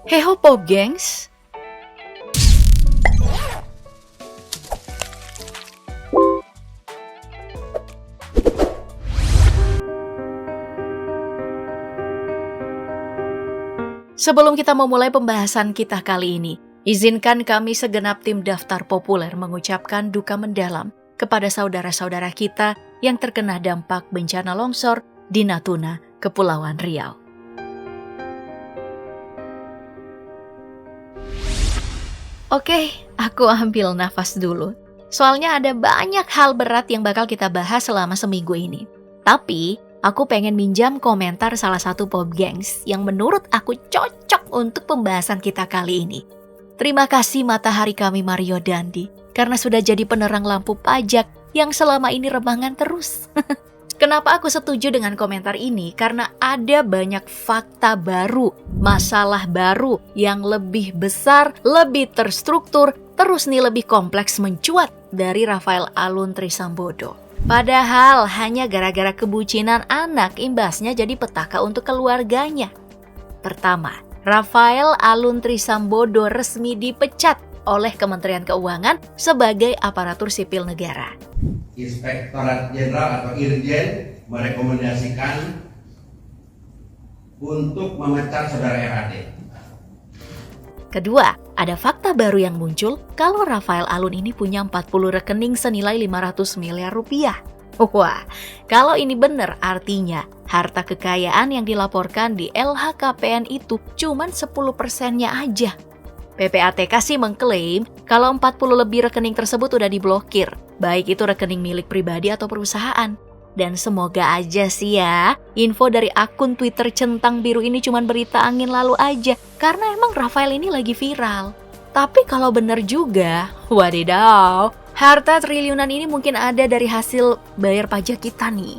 Heho Pop Gengs. Sebelum kita memulai pembahasan kita kali ini, izinkan kami segenap tim Daftar Populer mengucapkan duka mendalam kepada saudara-saudara kita yang terkena dampak bencana longsor di Natuna, Kepulauan Riau. Oke, aku ambil nafas dulu. Soalnya ada banyak hal berat yang bakal kita bahas selama seminggu ini. Tapi, aku pengen minjam komentar salah satu Pop Gengs yang menurut aku cocok untuk pembahasan kita kali ini. Terima kasih matahari kami Mario Dandi, karena sudah jadi penerang lampu pajak yang selama ini remangan terus. Kenapa aku setuju dengan komentar ini? Karena ada banyak fakta baru, masalah baru yang lebih besar, lebih terstruktur, terus nih lebih kompleks mencuat dari Rafael Alun Trisambodo. Padahal hanya gara-gara kebucinan anak imbasnya jadi petaka untuk keluarganya. Pertama, Rafael Alun Trisambodo resmi dipecat oleh Kementerian Keuangan sebagai aparatur sipil negara. Inspektorat Jenderal atau Irjen merekomendasikan untuk memecat saudara RAD. Kedua, ada fakta baru yang muncul kalau Rafael Alun ini punya 40 rekening senilai 500 miliar rupiah. Wah, kalau ini benar artinya harta kekayaan yang dilaporkan di LHKPN itu cuman 10%-nya aja. PPATK sih mengklaim kalau 40 lebih rekening tersebut udah diblokir, baik itu rekening milik pribadi atau perusahaan. Dan semoga aja sih ya, info dari akun Twitter centang biru ini cuma berita angin lalu aja, karena emang Rafael ini lagi viral. Tapi kalau benar juga, wadidaw, harta triliunan ini mungkin ada dari hasil bayar pajak kita nih.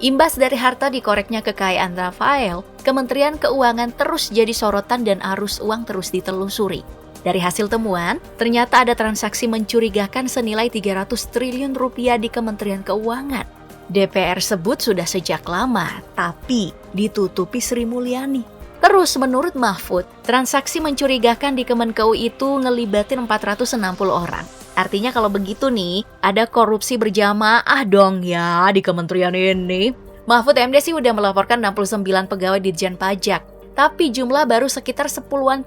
Imbas dari harta dikoreknya kekayaan Rafael, Kementerian Keuangan terus jadi sorotan dan arus uang terus ditelusuri. Dari hasil temuan, ternyata ada transaksi mencurigakan senilai 300 triliun rupiah di Kementerian Keuangan. DPR sebut sudah sejak lama, tapi ditutupi Sri Mulyani. Terus menurut Mahfud, transaksi mencurigakan di Kemenkeu itu ngelibatin 460 orang. Artinya kalau begitu nih, ada korupsi berjamaah dong ya di kementerian ini. Mahfud MD sih udah melaporkan 69 pegawai Ditjen Pajak, tapi jumlah baru sekitar 10%.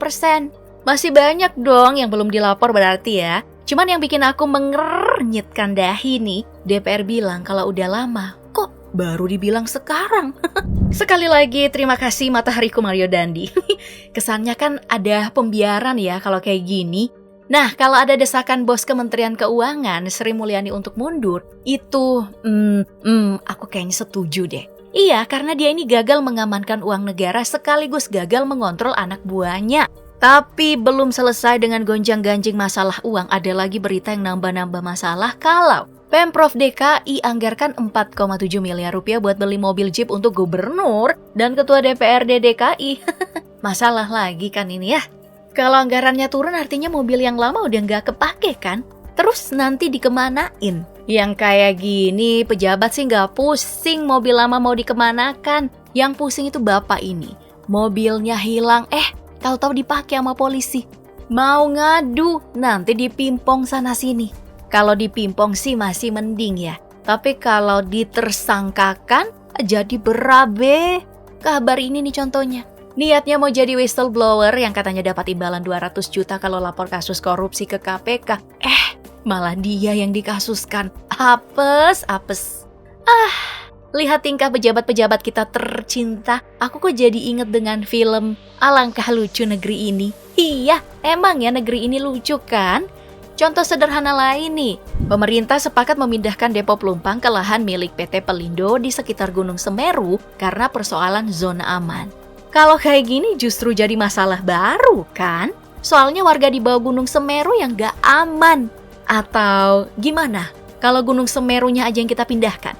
Masih banyak dong yang belum dilapor berarti ya. Cuman yang bikin aku mengernyitkan dahi nih, DPR bilang kalau udah lama, kok baru dibilang sekarang? Sekali lagi terima kasih matahariku Mario Dandi. Kesannya kan ada pembiaran ya kalau kayak gini. Nah, kalau ada desakan bos Kementerian Keuangan Sri Mulyani untuk mundur, itu aku kayaknya setuju deh. Iya, karena dia ini gagal mengamankan uang negara sekaligus gagal mengontrol anak buahnya. Tapi belum selesai dengan gonjang-ganjing masalah uang, ada lagi berita yang nambah-nambah masalah kalau Pemprov DKI anggarkan 4,7 miliar rupiah buat beli mobil Jeep untuk gubernur dan ketua DPRD DKI. Masalah lagi kan ini ya. Kalau anggarannya turun artinya mobil yang lama udah nggak kepake kan? Terus nanti dikemanain? Yang kayak gini pejabat sih nggak pusing mobil lama mau dikemanakan. Yang pusing itu bapak ini. Mobilnya hilang, tahu-tahu dipakai sama polisi. Mau ngadu, nanti dipimpong sana sini. Kalau dipimpong sih masih mending ya. Tapi kalau ditersangkakan jadi berabe. Kabar ini nih contohnya. Niatnya mau jadi whistleblower yang katanya dapat imbalan 200 juta kalau lapor kasus korupsi ke KPK. Malah dia yang dikasuskan. Apes. Lihat tingkah pejabat-pejabat kita tercinta. Aku kok jadi inget dengan film Alangkah Lucu Negeri Ini. Iya, emang ya negeri ini lucu kan? Contoh sederhana lain nih, pemerintah sepakat memindahkan depo pelumpang ke lahan milik PT Pelindo di sekitar Gunung Semeru karena persoalan zona aman. Kalau kayak gini justru jadi masalah baru kan? Soalnya warga di bawah Gunung Semeru yang gak aman. Atau gimana? Kalau Gunung Semerunya aja yang kita pindahkan.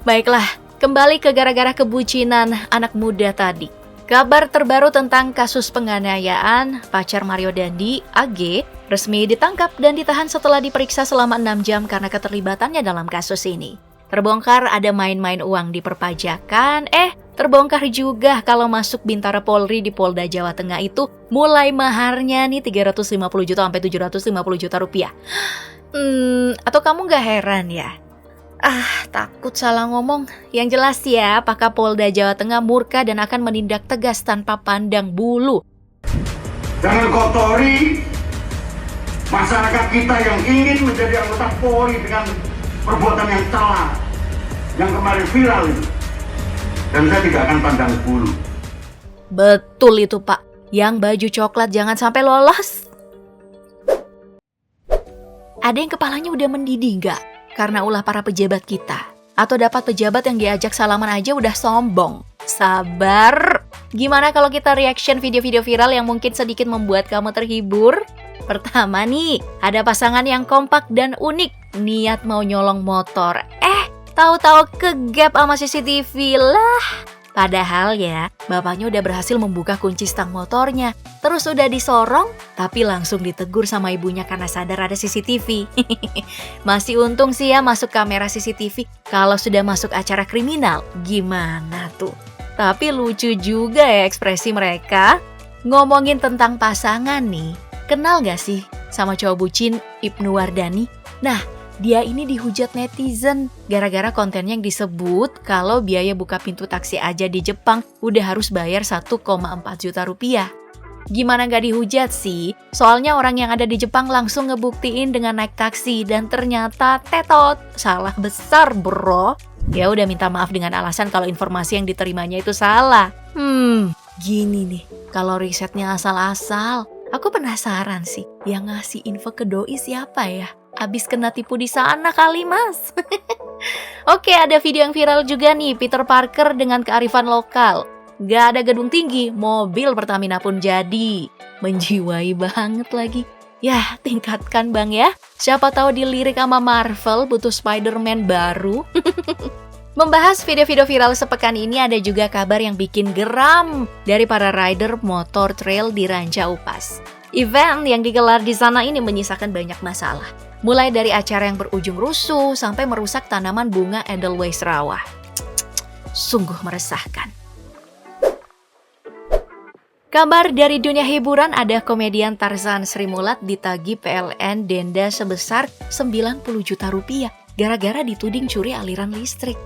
Baiklah, kembali ke gara-gara kebucinan anak muda tadi. Kabar terbaru tentang kasus penganiayaan pacar Mario Dandi, AG, resmi ditangkap dan ditahan setelah diperiksa selama 6 jam karena keterlibatannya dalam kasus ini. Terbongkar ada main-main uang di perpajakan, Terbongkar juga kalau masuk Bintara Polri di Polda Jawa Tengah itu mulai maharnya nih 350 juta sampai 750 juta rupiah. Atau kamu gak heran ya? Takut salah ngomong. Yang jelas ya, Pak Kapolda Jawa Tengah murka dan akan menindak tegas tanpa pandang bulu. Jangan kotori masyarakat kita yang ingin menjadi anggota Polri dengan perbuatan yang salah, yang kemarin viral itu. Dan saya tidak akan pandang bulu. Betul itu Pak, yang baju coklat jangan sampai lolos. Ada yang kepalanya udah mendidih nggak? Karena ulah para pejabat kita. Atau dapat pejabat yang diajak salaman aja udah sombong. Sabar. Gimana kalau kita reaction video-video viral yang mungkin sedikit membuat kamu terhibur? Pertama nih, ada pasangan yang kompak dan unik. Niat mau nyolong motor. Tahu-tahu kegap sama CCTV lah. Padahal ya, bapaknya udah berhasil membuka kunci stang motornya. Terus udah disorong, tapi langsung ditegur sama ibunya karena sadar ada CCTV. Masih untung sih ya masuk kamera CCTV. Kalau sudah masuk acara kriminal, gimana tuh? Tapi lucu juga ya ekspresi mereka. Ngomongin tentang pasangan nih, kenal gak sih sama cowok bucin Ibnu Wardani? Nah, dia ini dihujat netizen gara-gara kontennya yang disebut kalau biaya buka pintu taksi aja di Jepang udah harus bayar 1,4 juta rupiah. Gimana gak dihujat sih? Soalnya orang yang ada di Jepang langsung ngebuktiin dengan naik taksi dan ternyata tetot. Salah besar bro. Dia udah minta maaf dengan alasan kalau informasi yang diterimanya itu salah. Gini nih, kalau risetnya asal-asal. Aku penasaran sih, yang ngasih info ke doi siapa ya? Abis kena tipu di sana kali mas. Oke, ada video yang viral juga nih, Peter Parker dengan kearifan lokal. Gak ada gedung tinggi, mobil Pertamina pun jadi. Menjiwai banget lagi. Yah, tingkatkan bang ya. Siapa tahu dilirik sama Marvel butuh Spider-Man baru. Membahas video-video viral sepekan ini ada juga kabar yang bikin geram dari para rider motor trail di Ranca Upas. Event yang digelar di sana ini menyisakan banyak masalah. Mulai dari acara yang berujung rusuh sampai merusak tanaman bunga Edelweiss rawa. Sungguh meresahkan. Kabar dari dunia hiburan, ada komedian Tarzan Srimulat ditagih PLN denda sebesar 90 juta rupiah gara-gara dituding curi aliran listrik.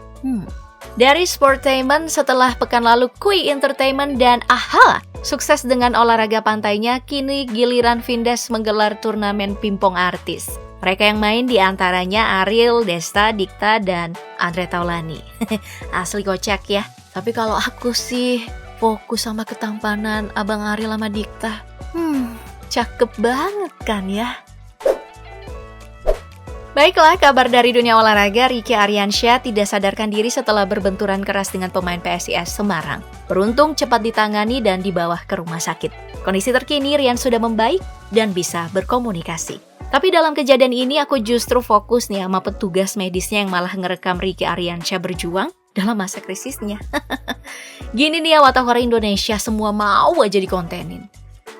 Dari Sportainment, setelah pekan lalu Kui Entertainment dan AHA sukses dengan olahraga pantainya, kini giliran Vindes menggelar turnamen pingpong artis. Mereka yang main diantaranya Ariel, Desta, Dikta, dan Andre Taulani. Asli kocak ya. Tapi kalau aku sih fokus sama ketampanan Abang Ariel sama Dikta. Cakep banget kan ya. Baiklah, kabar dari dunia olahraga, Ricky Ariansyah tidak sadarkan diri setelah berbenturan keras dengan pemain PSIS Semarang. Beruntung cepat ditangani dan dibawa ke rumah sakit. Kondisi terkini Rian sudah membaik dan bisa berkomunikasi. Tapi dalam kejadian ini aku justru fokus nih sama petugas medisnya yang malah ngerekam Ricky Ariansyah berjuang dalam masa krisisnya. Gini nih ya watakora Indonesia, semua mau aja dikontenin.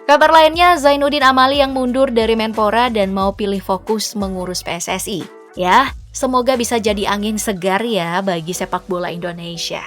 Kabar lainnya, Zainuddin Amali yang mundur dari Menpora dan mau pilih fokus mengurus PSSI. Ya, semoga bisa jadi angin segar ya bagi sepak bola Indonesia.